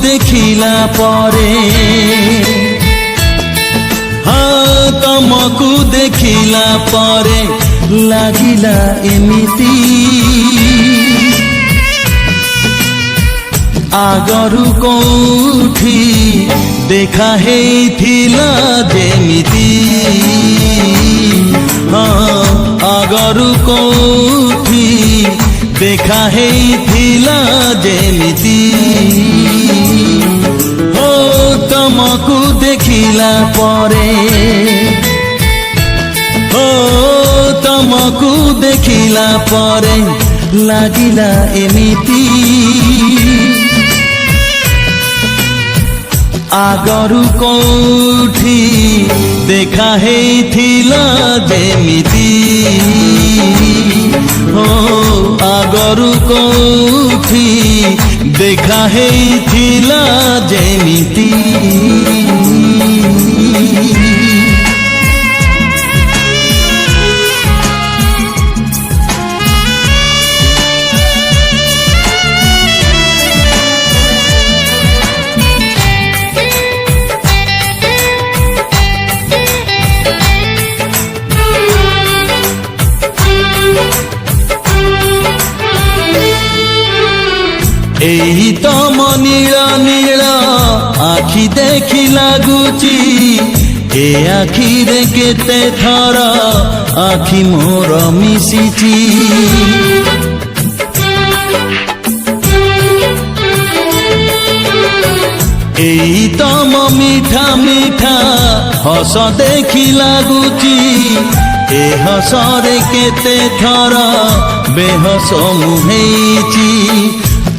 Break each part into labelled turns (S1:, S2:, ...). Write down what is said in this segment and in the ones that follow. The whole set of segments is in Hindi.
S1: देखिला परे हाँ तमकु देखिला परे लागिला एमिति आगरु कोठी देखा हेइथिला जेमिति हाँ आगरु कोठी देखा हेइथिला जेमिति हो तमकु देखिला परे हो तमकु देखिला परे लागिला एमिति आगरु कोठी देखा हेइथिला जेमिति हो आगरु कोठी देखा हेइथिला जेमिति एही तम नील नील आखि देखि लागुची ए आखिरे केते थर आखि मोर मिशिची एही तम मीठा मीठा हस देखि लागुची ए हसरे केते थर बेहस मुहेची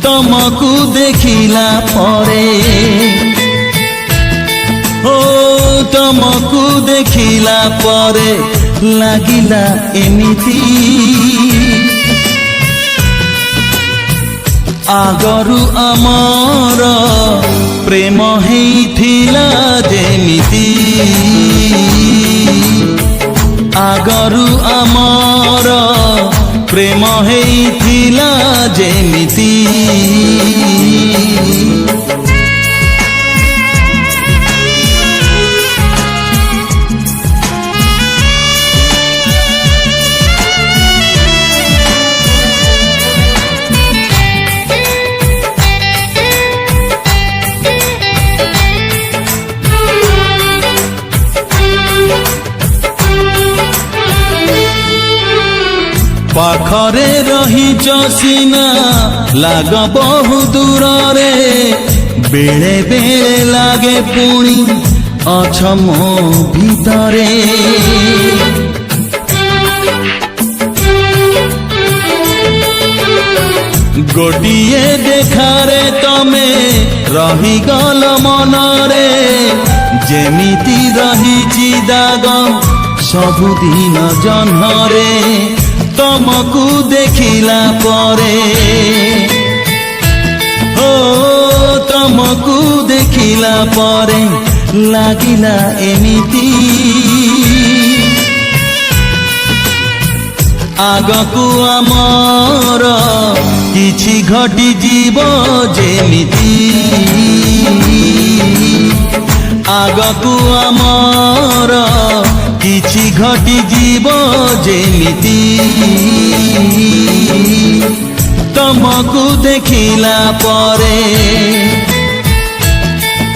S1: तमकु देखिला परे हो तमकु देखिला परे लागिला एमिति आगरु आमर प्रेम हेइथिला जेमिति आगरु आमर प्रेम हेइथिला जेमिति पाखरे रही सिना लाग बहु दूर रे बेले बेले लागे पुणी अछ मो भितरे गोटिए देखारे तमे रही गल मनरे जेमिति रही दाग सबुदिन जन्हरे तमकु देखिला परे हो तमकु देखिला परे लागिला एमिति आगकु आमर किछि घटी जीव जेमिति आगकु आमर किछि घटी जीव जेमिति तमकु देखिला परे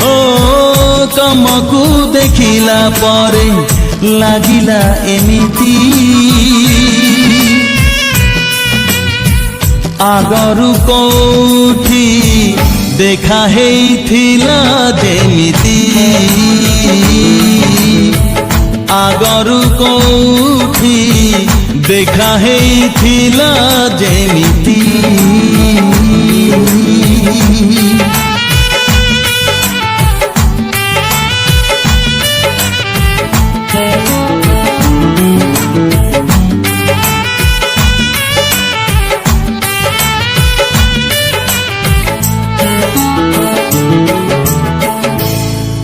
S1: ओ तमकु देखिला परे लागिला एमिति आगरु कोठी देखा हेइथिला जेमिति आगरु कोठी देखा हेइथिला जेमिति।